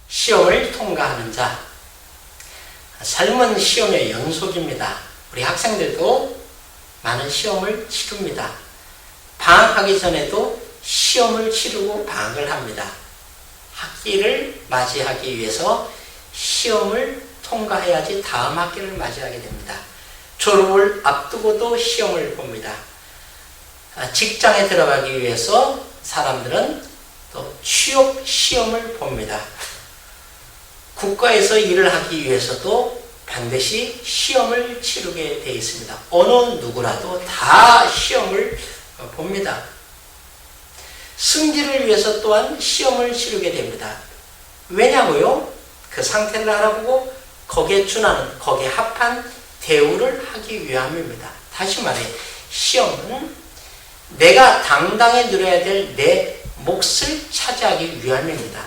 시험을 통과하는 자. 삶은 시험의 연속입니다. 우리 학생들도 많은 시험을 치릅니다. 방학하기 전에도 시험을 치르고 방학을 합니다. 학기를 맞이하기 위해서 시험을 통과해야지 다음 학기를 맞이하게 됩니다. 졸업을 앞두고도 시험을 봅니다. 직장에 들어가기 위해서 사람들은 또 취업 시험을 봅니다. 국가에서 일을 하기 위해서도 반드시 시험을 치르게 되어 있습니다. 어느 누구라도 다 시험을 봅니다. 승진을 위해서 또한 시험을 치르게 됩니다. 왜냐고요? 그 상태를 알아보고 거기에 준하는, 거기에 합한 대우를 하기 위함입니다. 다시 말해, 시험은 내가 당당히 누려야 될 내 몫을 차지하기 위함입니다.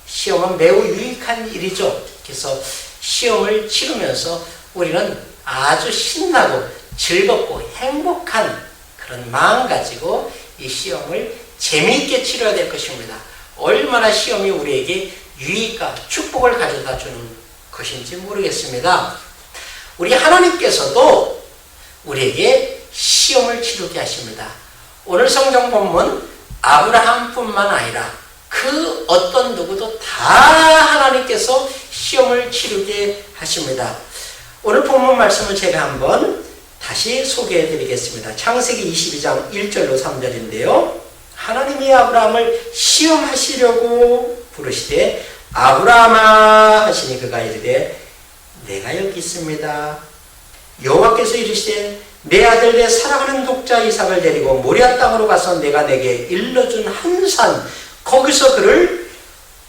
시험은 매우 유익한 일이죠. 그래서 시험을 치르면서 우리는 아주 신나고 즐겁고 행복한 그런 마음 가지고 이 시험을 재미있게 치러야 될 것입니다. 얼마나 시험이 우리에게 유익과 축복을 가져다 주는 것인지 모르겠습니다. 우리 하나님께서도 우리에게 시험을 치르게 하십니다. 오늘 성경 본문 아브라함뿐만 아니라 그 어떤 누구도 다 하나님께서 시험을 치르게 하십니다. 오늘 본문 말씀을 제가 한번 다시 소개해 드리겠습니다. 창세기 22장 1절로 3절인데요. 하나님이 아브라함을 시험하시려고 부르시되 아브라함아 하시니 그가 이르되 내가 여기 있습니다. 여호와께서 이르시되 내 아들 내 사랑하는 독자 이삭을 데리고 모리아 땅으로 가서 내가 내게 일러준 한 산 거기서 그를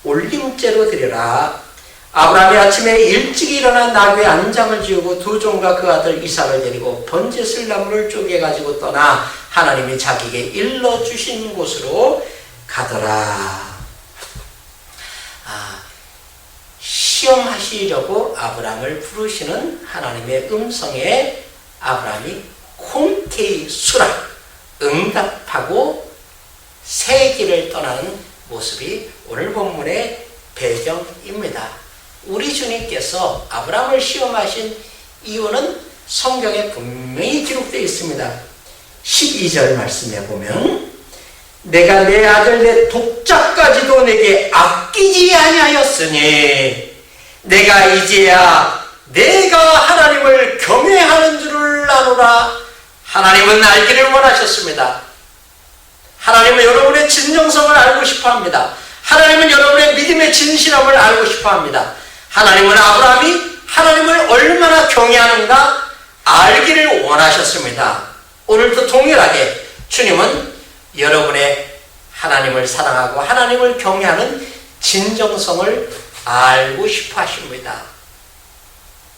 올림죄로 드리라. 아브라함이 아침에 일찍 일어나 나귀의 안장을 지우고 두 종과 그 아들 이삭을 데리고 번제슬 나무를 쪼개가지고 떠나 하나님이 자기에게 일러주신 곳으로 가더라. 시험하시려고 아브라함을 부르시는 하나님의 음성에 아브라함이 흔쾌히 수락, 응답하고 새 길을 떠나는 모습이 오늘 본문의 배경입니다. 우리 주님께서 아브라함을 시험하신 이유는 성경에 분명히 기록되어 있습니다. 12절 말씀에 보면 내가 내 아들 내 독자까지도 내게 아끼지 아니하였으니 내가 이제야 내가 하나님을 경외하는 줄을 아노라. 하나님은 알기를 원하셨습니다. 하나님은 여러분의 진정성을 알고 싶어합니다. 하나님은 여러분의 믿음의 진실함을 알고 싶어합니다. 하나님은 아브라함이 하나님을 얼마나 경외하는가 알기를 원하셨습니다. 오늘도 동일하게 주님은 여러분의 하나님을 사랑하고 하나님을 경외하는 진정성을 알고 싶어 하십니다.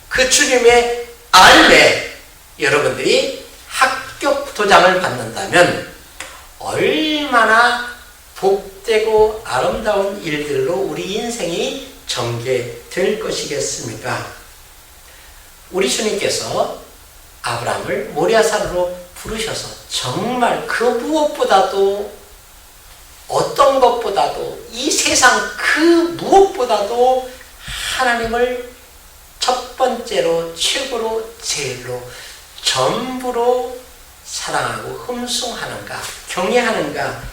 그 주님의 알매 여러분들이 합격 도장을 받는다면 얼마나 복되고 아름다운 일들로 우리 인생이 전개될 것이겠습니까? 우리 주님께서 아브라함을 모리아산으로 부르셔서 정말 그 무엇보다도 어떤 것보다도 이 세상 그 무엇보다도 하나님을 첫 번째로 최고로 제일로 전부로 사랑하고 흠숭하는가 경외하는가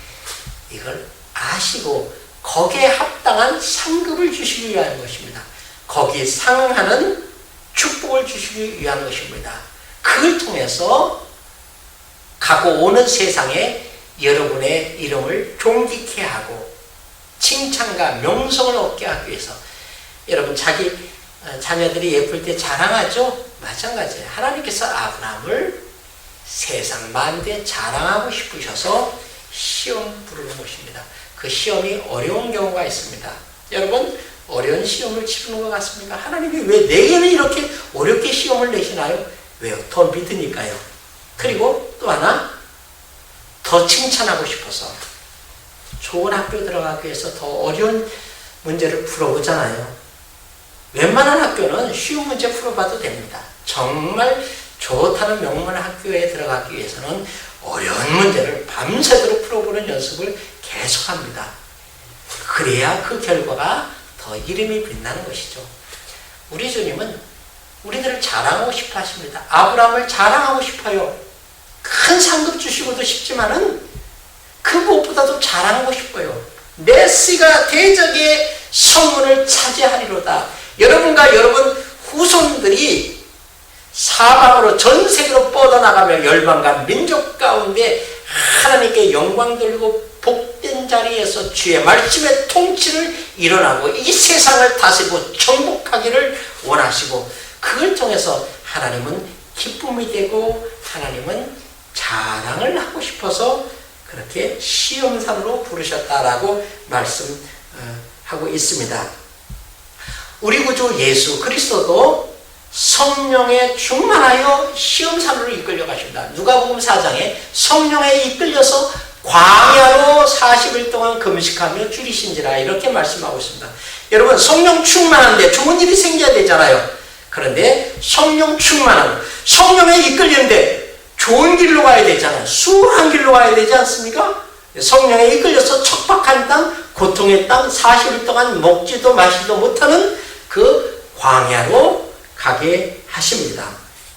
이걸 아시고 거기에 합당한 상급을 주시기 위한 것입니다. 거기에 상응하는 축복을 주시기 위한 것입니다. 그걸 통해서 가고 오는 세상에 여러분의 이름을 존귀케 하고 칭찬과 명성을 얻게 하기 위해서 여러분 자기 자녀들이 예쁠 때 자랑하죠? 마찬가지예요. 하나님께서 아브라함을 세상 만대에 자랑하고 싶으셔서 시험 부르는 것입니다. 그 시험이 어려운 경우가 있습니다. 여러분 어려운 시험을 치르는 것 같습니까? 하나님이 왜 내게는 이렇게 어렵게 시험을 내시나요? 왜요? 더 믿으니까요. 그리고 또 하나, 더 칭찬하고 싶어서. 좋은 학교 들어가기 위해서 더 어려운 문제를 풀어보잖아요. 웬만한 학교는 쉬운 문제 풀어봐도 됩니다. 정말 좋다는 명문 학교에 들어가기 위해서는 어려운 문제를 밤새도록 풀어보는 연습을 계속합니다. 그래야 그 결과가 더 이름이 빛나는 것이죠. 우리 주님은 우리들을 자랑하고 싶어 하십니다. 아브라함을 자랑하고 싶어요. 큰 상급 주시고도 싶지만은 그 무엇보다도 자랑하고 싶어요. 내 씨가 대적의 성문을 차지하리로다. 여러분과 여러분 후손들이 사방으로 전 세계로 뻗어나가며 열방과 민족 가운데 하나님께 영광 돌리고 복된 자리에서 주의 말씀의 통치를 일어나고 이 세상을 다스리고 정복하기를 원하시고, 그걸 통해서 하나님은 기쁨이 되고 하나님은 자랑을 하고 싶어서 그렇게 시험산으로 부르셨다라고 말씀하고 있습니다. 우리 구주 예수 그리스도도 성령에 충만하여 시험산으로 이끌려 가십니다. 누가복음 4장에 성령에 이끌려서 광야로 40일 동안 금식하며 줄이신지라 이렇게 말씀하고 있습니다. 여러분, 성령 충만한데 좋은 일이 생겨야 되잖아요. 그런데 성령 충만한, 성령에 이끌리는데 좋은 길로 가야 되잖아요. 수월한 길로 가야 되지 않습니까? 성령에 이끌려서 척박한 땅, 고통의 땅, 40일 동안 먹지도 마시지도 못하는 그 광야로 가게 하십니다.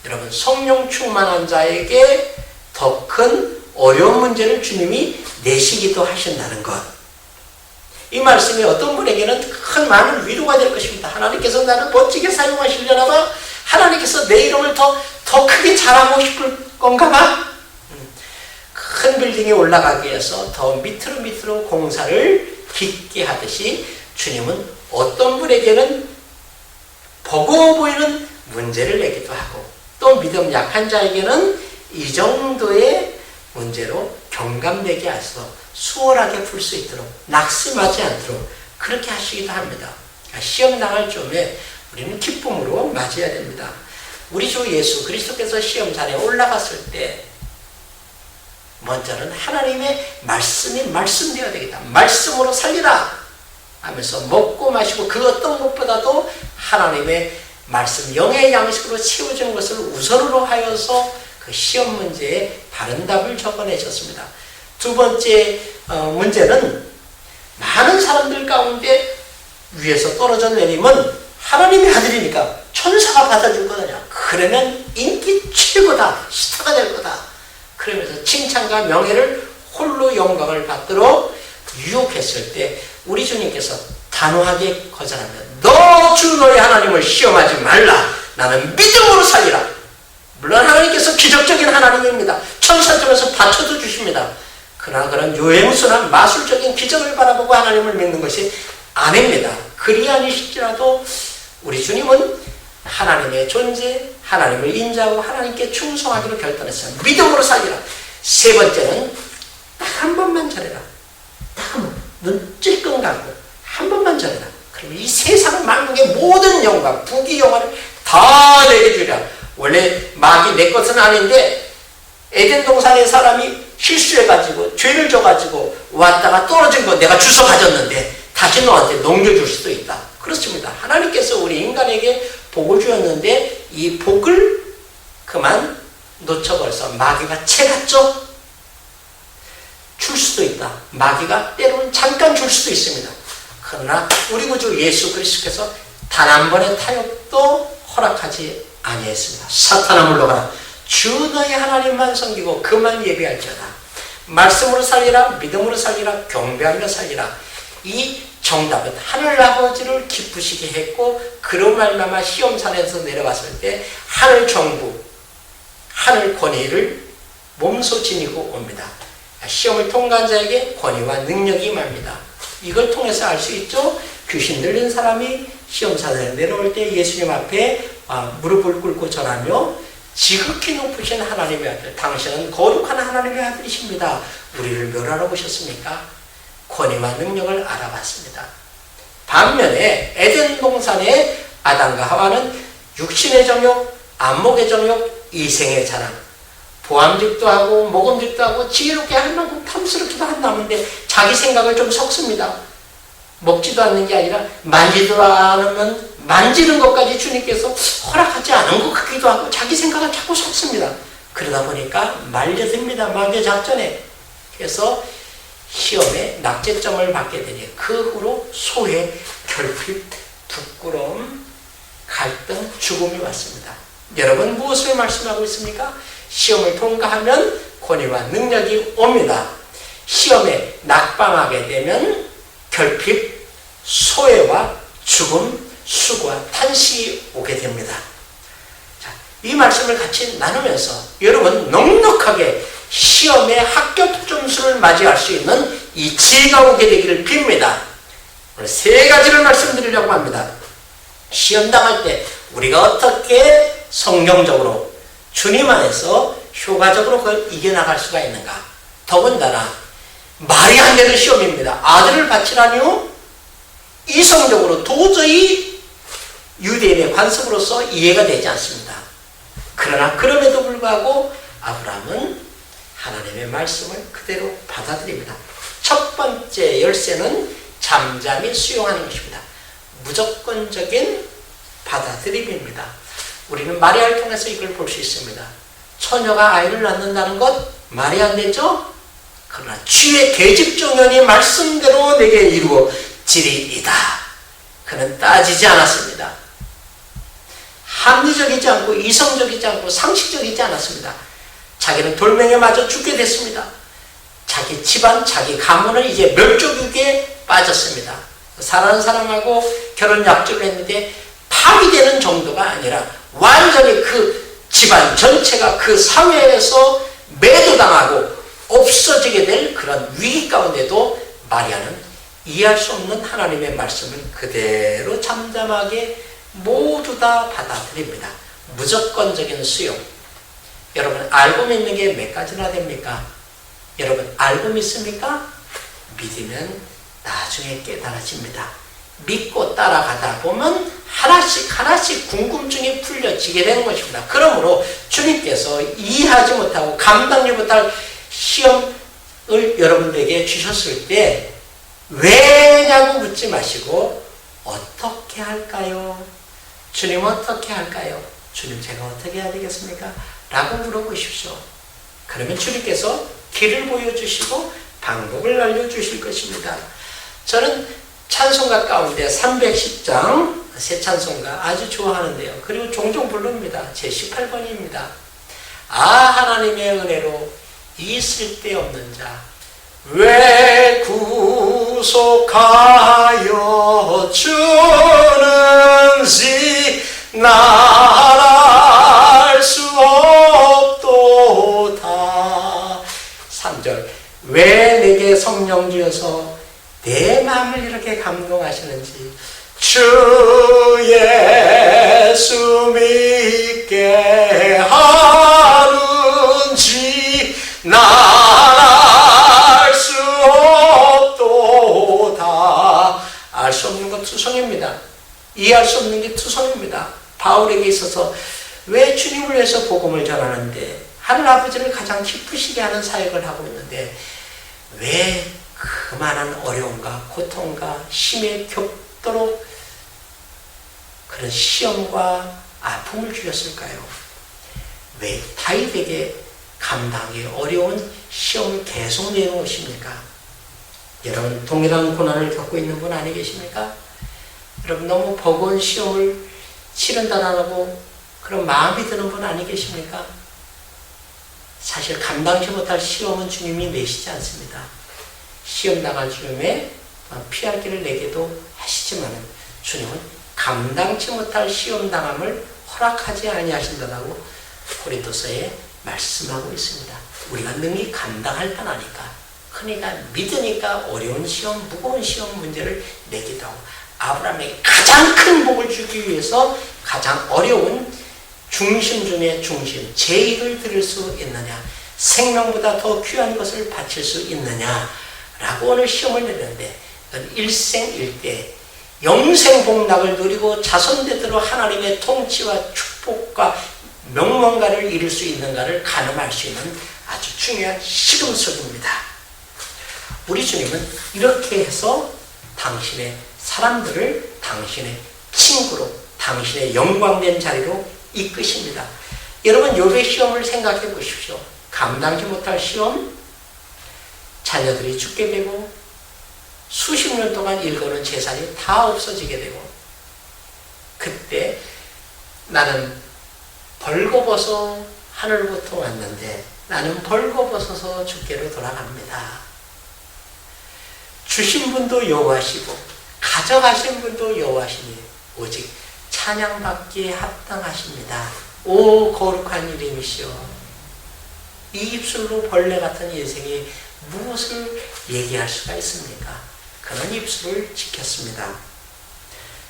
여러분, 성령 충만한 자에게 더 큰 어려운 문제를 주님이 내시기도 하신다는 것. 이 말씀이 어떤 분에게는 큰 많은 위로가 될 것입니다. 하나님께서 나를 멋지게 사용하시려나 봐. 하나님께서 내 이름을 더 크게 자랑하고 싶을 건가 봐. 큰 빌딩에 올라가기 위해서 더 밑으로 공사를 깊게 하듯이 주님은 어떤 분에게는 버거워 보이는 문제를 내기도 하고, 또 믿음 약한 자에게는 이 정도의 문제로 경감되게 하셔서 수월하게 풀 수 있도록, 낙심하지 않도록 그렇게 하시기도 합니다. 시험 당할 쯤에 우리는 기쁨으로 맞이해야 됩니다. 우리 주 예수 그리스도께서 시험산에 올라갔을 때 먼저는 하나님의 말씀이 말씀되어야 되겠다. 말씀으로 살리라 하면서 먹고 마시고 그 어떤 것보다도 하나님의 말씀, 영의 양식으로 채워지는 것을 우선으로 하여서 그 시험 문제에 바른 답을 적어내셨습니다. 두 번째 문제는 많은 사람들 가운데 위에서 떨어져 내리면 하나님의 아들이니까 천사가 받아줄 거냐. 그러면 인기 최고다. 스타가 될 거다. 그러면서 칭찬과 명예를 홀로 영광을 받도록 유혹했을 때 우리 주님께서 단호하게 거절하면 너 주 너의 하나님을 시험하지 말라. 나는 믿음으로 살리라. 물론 하나님께서 기적적인 하나님입니다. 천사 중에서 받쳐도 주십니다. 그러나 그런 유행수나 마술적인 기적을 바라보고 하나님을 믿는 것이 아닙니다. 그리 아니실지라도 우리 주님은 하나님의 존재, 하나님을 인자하고 하나님께 충성하기로 결단했어요. 믿음으로 살리라. 세 번째는 딱 한 번만 전해라. 딱 한 번. 눈 찔끔 감고 한 번만 전해라. 그러면 이 세상 만국의 모든 영광, 부귀 영화를 다 내게 주리라. 원래 마귀 내 것은 아닌데 에덴 동산의 사람이 실수해가지고 죄를 져가지고 왔다가 떨어진 거 내가 주워 가졌는데 다시 너한테 넘겨줄 수도 있다. 그렇습니다. 하나님께서 우리 인간에게 복을 주었는데 이 복을 그만 놓쳐버려서 마귀가 채갔죠? 줄 수도 있다. 마귀가 때로는 잠깐 줄 수도 있습니다. 그러나 우리 구주 예수 그리스도께서 단 한 번의 타협도 허락하지 아니했습니다. 사탄아 물러가라. 주 너의 하나님만 섬기고 그만 예배할지어다. 말씀으로 살리라. 믿음으로 살리라. 경배하며 살리라. 이 정답은 하늘 아버지를 기쁘시게 했고 그로 말미암아 시험산에서 내려왔을 때 하늘 정부, 하늘 권위를 몸소 지니고 옵니다. 시험을 통과한 자에게 권위와 능력이 임합니다. 이걸 통해서 알 수 있죠. 귀신 들린 사람이 시험산에 내려올 때 예수님 앞에 무릎을 꿇고 절하며 지극히 높으신 하나님의 아들, 당신은 거룩한 하나님의 아들이십니다. 우리를 멸하러 오셨습니까? 권위와 능력을 알아봤습니다. 반면에 에덴 동산의 아담과 하와는 육신의 정욕, 안목의 정욕, 이생의 자랑, 보암직도 하고 모금직도 하고 지혜롭게 할 만큼 탐스럽기도 한다는데 자기 생각을 좀 섞습니다. 먹지도 않는 게 아니라 만지도 않으면 만지는 것까지 주님께서 허락하지 않은 것 같기도 하고 자기 생각을 자꾸 섞습니다. 그러다 보니까 말려듭니다. 마귀의 작전에. 그래서 시험에 낙제점을 받게 되니 그 후로 소외, 결핍, 부끄러움, 갈등, 죽음이 왔습니다. 여러분 무엇을 말씀하고 있습니까? 시험을 통과하면 권위와 능력이 옵니다. 시험에 낙방하게 되면 결핍, 소외와 죽음, 수고와 탄식이 오게 됩니다. 자, 이 말씀을 같이 나누면서 여러분 넉넉하게 시험의 합격 점수를 맞이할 수 있는 이 지혜가 오게 되기를 빕니다. 오늘 세 가지를 말씀드리려고 합니다. 시험 당할 때 우리가 어떻게 성경적으로 주님 안에서 효과적으로 그걸 이겨나갈 수가 있는가. 더군다나 말이 안 되는 시험입니다. 아들을 바치라니요? 이성적으로 도저히 유대인의 관습으로서 이해가 되지 않습니다. 그러나 그럼에도 불구하고 아브라함은 하나님의 말씀을 그대로 받아들입니다. 첫 번째 열쇠는 잠잠히 수용하는 것입니다. 무조건적인 받아들임입니다. 우리는 마리아를 통해서 이걸 볼 수 있습니다. 처녀가 아이를 낳는다는 것 말이 안 되죠? 그러나 주의 계집종연이 말씀대로 내게 이루어지리이다. 그는 따지지 않았습니다. 합리적이지 않고 이성적이지 않고 상식적이지 않았습니다. 자기는 돌멩이에 맞아 죽게 됐습니다. 자기 집안, 자기 가문은 이제 멸종위기에 빠졌습니다. 사랑하는 사람하고 결혼 약속을 했는데 파괴되는 정도가 아니라 완전히 그 집안 전체가 그 사회에서 매도당하고 없어지게 될 그런 위기 가운데도 마리아는 이해할 수 없는 하나님의 말씀을 그대로 잠잠하게 모두 다 받아들입니다. 무조건적인 수용. 여러분 알고 믿는 게 몇 가지나 됩니까? 여러분 알고 믿습니까? 믿으면 나중에 깨달아집니다. 믿고 따라가다 보면 하나씩 궁금증이 풀려지게 되는 것입니다. 그러므로 주님께서 이해하지 못하고 감당하지 못할 시험을 여러분들에게 주셨을 때 왜냐고 묻지 마시고 어떻게 할까요? 주님 어떻게 할까요? 주님 제가 어떻게 해야 되겠습니까? 라고 물어보십시오. 그러면 주님께서 길을 보여주시고 방법을 알려주실 것입니다. 저는 찬송가 가운데 310장 새 찬송가 아주 좋아하는데요. 그리고 종종 부릅니다. 제 18번입니다. 아 하나님의 은혜로 이 쓸데없는 자 왜 구속하여 주는지 날 알 수 없도다. 3절 왜 내게 성령 주여서 내 마음을 이렇게 감동하시는지 주 예수 믿게 하는지 날 알 수 없도다. 알 수 없는 건 투성입니다. 이해할 수 없는 게 투성입니다. 바울에게 있어서 왜 주님을 위해서 복음을 전하는데 하늘 아버지를 가장 기쁘시게 하는 사역을 하고 있는데 왜 그만한 어려움과 고통과 힘에 겹도록 그런 시험과 아픔을 주셨을까요? 왜 다윗에게 감당하기 어려운 시험을 계속 내놓으십니까? 여러분 동일한 고난을 겪고 있는 분 아니 계십니까? 여러분 너무 버거운 시험을 치른다라고 그런 마음이 드는 분 아니 계십니까? 사실 감당치 못할 시험은 주님이 내시지 않습니다. 시험 당할 즈음에 피할 길을 내게도 하시지만 주님은 감당치 못할 시험 당함을 허락하지 아니하신다고 고린도서에 말씀하고 있습니다. 우리가 능히 감당할 만 하니까 그러니까 믿으니까 어려운 시험, 무거운 시험 문제를 내기도 하고 아브라함에게 가장 큰 복을 주기 위해서 가장 어려운 중심 중에 중심, 제의를 들을 수 있느냐, 생명보다 더 귀한 것을 바칠 수 있느냐 라고 오늘 시험을 내는데 일생일대 영생복락을 누리고 자손대대로 하나님의 통치와 축복과 명문가를 이룰 수 있는가를 가늠할 수 있는 아주 중요한 시금석입니다. 우리 주님은 이렇게 해서 당신의 사람들을 당신의 친구로, 당신의 영광된 자리로 이끄십니다. 여러분, 욥의 시험을 생각해 보십시오. 감당지 못할 시험, 자녀들이 죽게 되고 수십 년 동안 일거는 재산이 다 없어지게 되고, 그때 나는 벌거벗어 하늘부터 왔는데 나는 벌거벗어서 주께로 돌아갑니다. 주신 분도 여호와시고 가져가신 분도 여호와시니 오직 찬양받기에 합당하십니다. 오 거룩한 이름이시여. 이 입술로 벌레 같은 인생이 무엇을 얘기할 수가 있습니까? 그런 입술을 지켰습니다.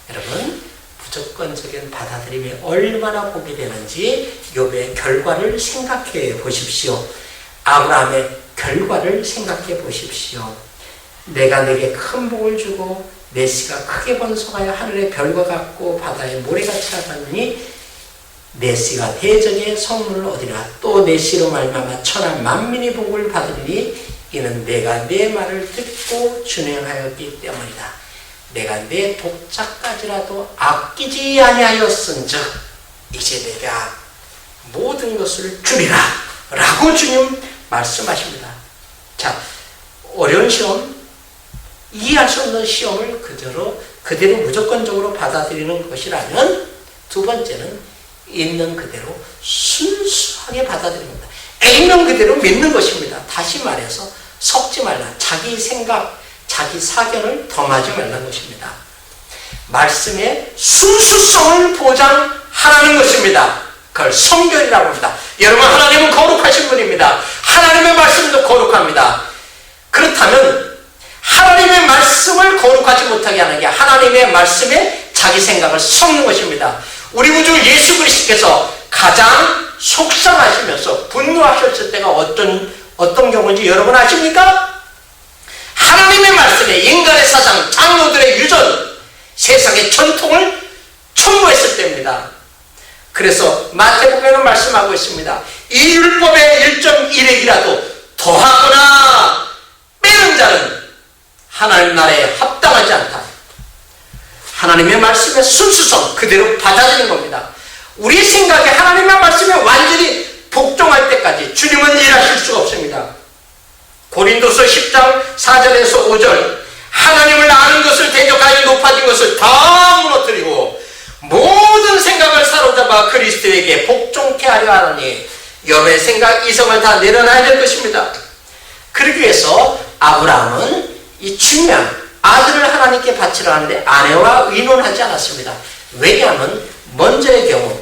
여러분, 무조건적인 받아들임이 얼마나 복이 되는지 욥의 결과를 생각해 보십시오. 아브라함의 결과를 생각해 보십시오. 내가 내게 큰 복을 주고 내 씨가 크게 번성하여 하늘의 별과 같고 바다의 모래같이 하더니 내 씨가 대적의 성문을 얻으리라. 또 내 씨로 말미암아 천하 만민의 복을 받으리니 이는 내가 내 말을 듣고 준행하였기 때문이다. 내가 내 독자까지라도 아끼지 아니하였은즉 이제 내가 모든 것을 주리라 라고 주님 말씀하십니다. 자, 어려운 시험, 이해할 수 없는 시험을 그대로 무조건적으로 받아들이는 것이라면, 두 번째는 있는 그대로 순수하게 받아들이는 겁니다. 있는 그대로 믿는 것입니다. 다시 말해서 섞지 말라. 자기 생각, 자기 사견을 더하지 말라는 것입니다. 말씀의 순수성을 보장하라는 것입니다. 그걸 성결이라고 합니다. 여러분, 하나님은 거룩하신 분입니다. 하나님의 말씀도 거룩합니다. 그렇다면 하나님의 말씀을 거룩하지 못하게 하는 게 하나님의 말씀에 자기 생각을 섞는 것입니다. 우리 구주 예수 그리스도께서 가장 속상하시면서 분노하셨을 때가 어떤 경우인지 여러분 아십니까? 하나님의 말씀에 인간의 사상, 장로들의 유전, 세상의 전통을 첨부했을 때입니다. 그래서 마태복음에는 말씀하고 있습니다. 이 율법의 1.1핵이라도 더하거나 빼는 자는 하나님 나라에 합당하지 않다. 하나님의 말씀의 순수성 그대로 받아들이는 겁니다. 우리 생각에 하나님의 말씀에 완전히 복종할 때까지 주님은 일하실 수가 없습니다. 고린도서 10장 4절에서 5절, 하나님을 아는 것을 대적하여 높아진 것을 다 무너뜨리고 모든 생각을 사로잡아 그리스도에게 복종케 하려 하느니 여러분의 생각, 이성을 다 내려놔야 될 것입니다. 그러기 위해서 아브라함은 이 중요한 아들을 하나님께 바치려 하는데 아내와 의논하지 않았습니다. 왜냐하면 먼저의 경우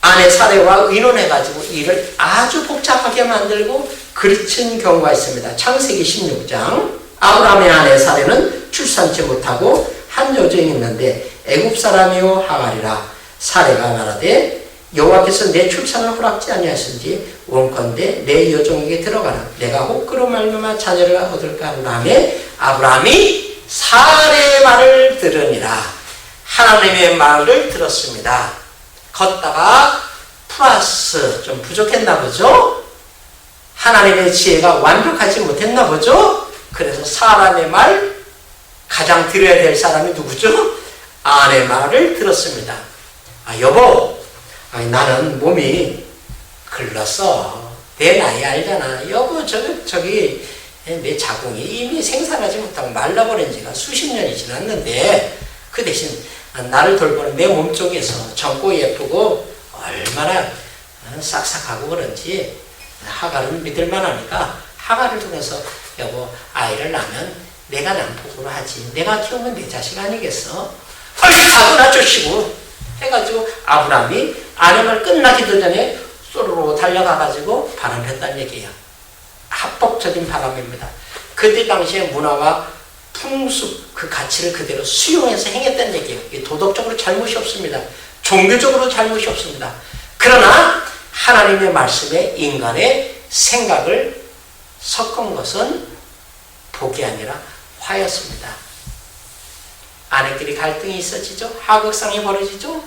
아내 사례와 의논해가지고 일을 아주 복잡하게 만들고 그르친 경우가 있습니다. 창세기 16장, 아브라함의 아내 사례는 출산치 못하고 한 여종이 있는데 애굽 사람이요 하갈이라. 사례가 말하되 여호와께서 내 출산을 허락지 아니하신지 원컨대 내 여종에게 들어가라. 내가 혹그로 말미암아 자녀를 얻을까 하노라하매 아브라함이 사례의 말을 들으니라. 하나님의 말을 들었습니다. 걷다가 플러스 좀 부족했나 보죠? 하나님의 지혜가 완벽하지 못했나 보죠? 그래서 사람의 말, 가장 들어야 될 사람이 누구죠? 아내 말을 들었습니다. 아, 여보, 나는 몸이 글렀어. 내 나이 알잖아. 여보, 저기 내 자궁이 이미 생산하지 못하고 말라버린 지가 수십 년이 지났는데 그 대신 나를 돌보는 내 몸속에서 젊고 예쁘고 얼마나 싹싹하고 그런지 하갈은 믿을만하니까 하갈을 통해서 여보, 아이를 낳으면 내가 난폭으로 하지. 내가 키우면 내 자식 아니겠어? 다구나 쪼시고 해가지고 아브라함이 아내 말 끝나기도 전에 쏘르르 달려가가지고 바람 폈다는 얘기예요. 합법적인 바람입니다. 그때 당시의 문화와 풍습, 그 가치를 그대로 수용해서 행했다는 얘기예요. 도덕적으로 잘못이 없습니다. 종교적으로 잘못이 없습니다. 그러나 하나님의 말씀에 인간의 생각을 섞은 것은 복이 아니라 화였습니다. 아내끼리 갈등이 있어지죠. 하극상이 벌어지죠.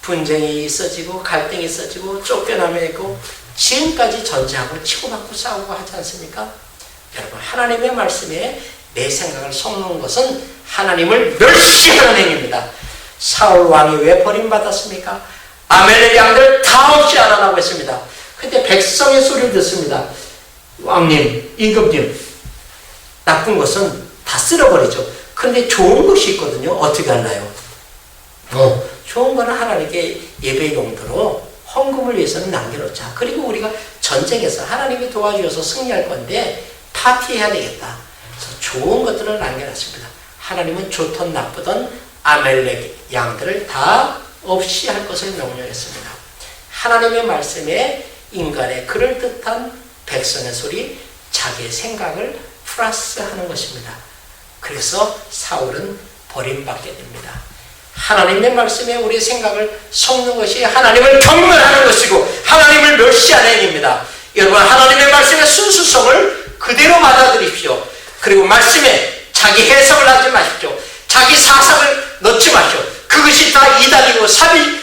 분쟁이 있어지고 갈등이 있어지고 쫓겨남이 있고 지금까지 전쟁하고 치고받고 싸우고 하지 않습니까? 여러분, 하나님의 말씀에 내 생각을 섞는 것은 하나님을 멸시하는 행위입니다. 사울 왕이 왜 버림받았습니까? 아멜렉 양들 다 없이 하라고 했습니다. 그때 백성의 소리를 듣습니다. 왕님, 임금님, 나쁜 것은 다 쓸어버리죠. 그런데 좋은 것이 있거든요. 어떻게 하나요? 좋은 거는 하나님께 예배 용도로 헌금을 위해서는 남겨놓자. 그리고 우리가 전쟁에서 하나님이 도와주셔서 승리할 건데 파티해야 되겠다. 그래서 좋은 것들을 남겨놨습니다. 하나님은 좋든 나쁘든 아멜렉 양들을 다 없이 할 것을 명령했습니다. 하나님의 말씀에 인간의 그럴듯한 백성의 소리, 자기의 생각을 플러스하는 것입니다. 그래서 사울은 버림받게 됩니다. 하나님의 말씀에 우리의 생각을 섞는 것이 하나님을 경멸하는 것이고 하나님을 멸시하는 행위입니다. 여러분, 하나님의 말씀의 순수성을 그대로 받아들이십시오. 그리고 말씀에 자기 해석을 하지 마십시오. 자기 사상을 넣지 마십시오. 그것이 다 이단이고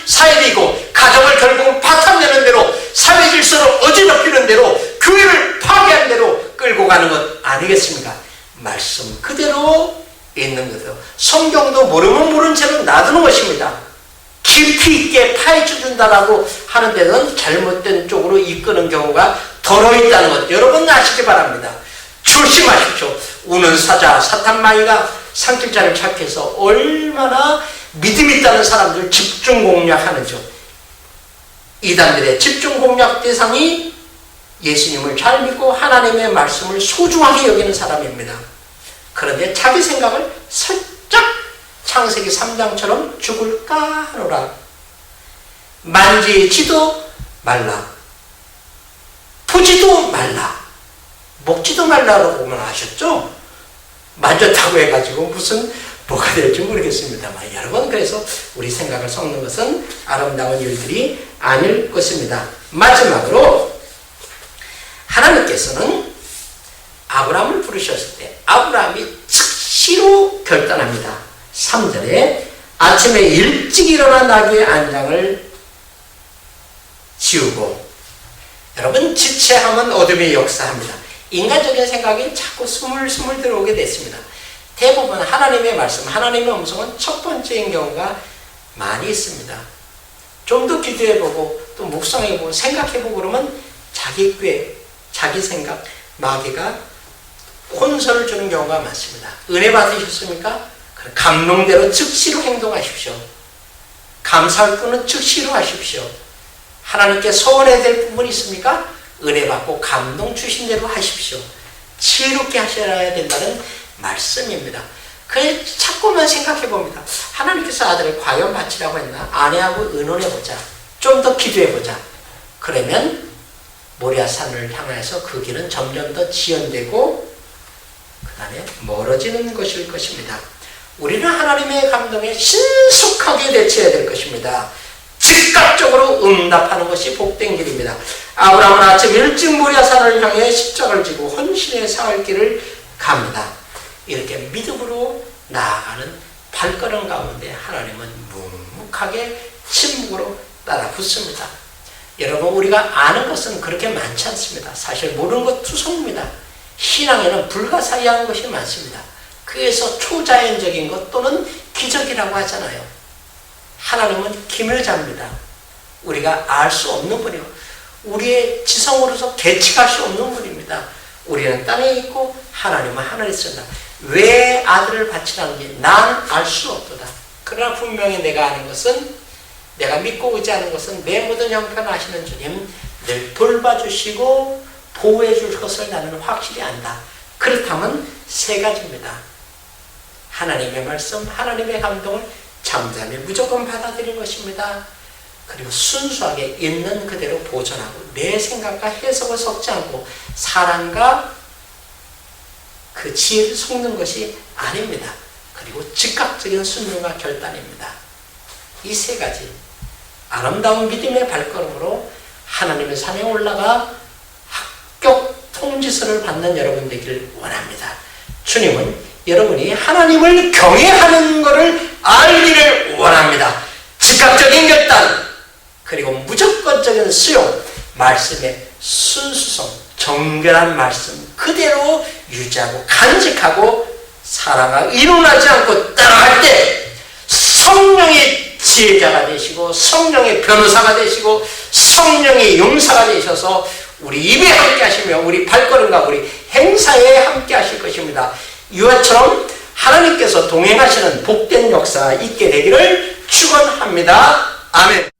사입이고 가정을 결국은 파탄내는 대로 사회 질서를 어지럽히는 대로 교회를 파괴하는 대로 끌고 가는 것 아니겠습니까? 말씀 그대로 있는 거죠. 성경도 모르면 모른 채로 놔두는 것입니다. 깊이 있게 파헤쳐준다라고 하는 데는 잘못된 쪽으로 이끄는 경우가 덜어 있다는 것 여러분 아시기 바랍니다. 조심하십시오. 우는 사자 사탄마귀가 상길자를 찾기해서 얼마나 믿음 있다는 사람들 집중 공략하는죠. 이단들의 집중 공략 대상이 예수님을 잘 믿고 하나님의 말씀을 소중하게 여기는 사람입니다. 그런데 자기 생각을 살짝 창세기 3장처럼 죽을까 하노라. 만지지도 말라. 보지도 말라. 먹지도 말라라고 보면 아셨죠? 만졌다고 해가지고 무슨 뭐가 될지 모르겠습니다만 여러분, 그래서 우리 생각을 섞는 것은 아름다운 일들이 아닐 것입니다. 마지막으로 하나님께서는 아브라함을 부르셨을 때 아브라함이 즉시로 결단합니다. 3절에 아침에 일찍 일어나 나귀의 안장을 지우고, 여러분, 지체하면 어둠이 역사합니다. 인간적인 생각이 자꾸 스물스물 들어오게 됐습니다. 대부분 하나님의 말씀, 하나님의 음성은 첫 번째인 경우가 많이 있습니다. 좀 더 기도해보고 또 묵상해보고 생각해보고 그러면 자기 꾀, 자기 생각, 마귀가 혼선을 주는 경우가 많습니다. 은혜 받으셨습니까? 감동대로 즉시로 행동하십시오. 감사할 분은 즉시로 하십시오. 하나님께 소원해야 될 부분이 있습니까? 은혜 받고 감동 주신 대로 하십시오. 지혜롭게 하셔야 된다는 말씀입니다. 그래 자꾸만 생각해 봅니다. 하나님께서 아들을 과연 바치라고 했나? 아내하고 의논해보자. 좀 더 기도해보자. 그러면 모리아산을 향해서 그 길은 점점 더 지연되고 그 다음에 멀어지는 것일 것입니다. 우리는 하나님의 감동에 신속하게 대처해야 될 것입니다. 즉각적으로 응답하는 것이 복된 길입니다. 아브라함은 아침 일찍 모리아산을 향해 십자가를 지고 헌신의 사흘 길을 갑니다. 이렇게 믿음으로 나아가는 발걸음 가운데 하나님은 묵묵하게 침묵으로 따라 붙습니다. 여러분, 우리가 아는 것은 그렇게 많지 않습니다. 사실 모르는 것 투성입니다. 신앙에는 불가사의한 것이 많습니다. 그래서 초자연적인 것 또는 기적이라고 하잖아요. 하나님은 기묘자입니다. 우리가 알 수 없는 분이요. 우리의 지성으로서 계측할 수 없는 분입니다. 우리는 땅에 있고 하나님은 하늘에 있습니다. 왜 아들을 바치라는지 난 알 수 없도다. 그러나 분명히 내가 아는 것은, 내가 믿고 의지하는 것은 내 모든 형편 아시는 주님 늘 돌봐주시고 보호해 줄 것을 나는 확실히 안다. 그렇다면 세 가지입니다. 하나님의 말씀, 하나님의 감동을 잠잠히 무조건 받아들인 것입니다. 그리고 순수하게 있는 그대로 보존하고 내 생각과 해석을 섞지 않고 사랑과 그 지혜를 섞는 것이 아닙니다. 그리고 즉각적인 순종과 결단입니다. 이 세 가지 아름다운 믿음의 발걸음으로 하나님의 산에 올라가 합격 통지서를 받는 여러분 되길 원합니다. 주님은 여러분이 하나님을 경외하는 것을 알기를 원합니다. 즉각적인 결단, 그리고 무조건적인 수용, 말씀의 순수성, 정결한 말씀 그대로 유지하고 간직하고 살아가 이론하지 않고 따라갈 때 성령의 지혜자가 되시고 성령의 변호사가 되시고 성령의 용사가 되셔서 우리 입에 함께 하시며 우리 발걸음과 우리 행사에 함께 하실 것입니다. 이와처럼 하나님께서 동행하시는 복된 역사가 있게 되기를 축원합니다. 아멘.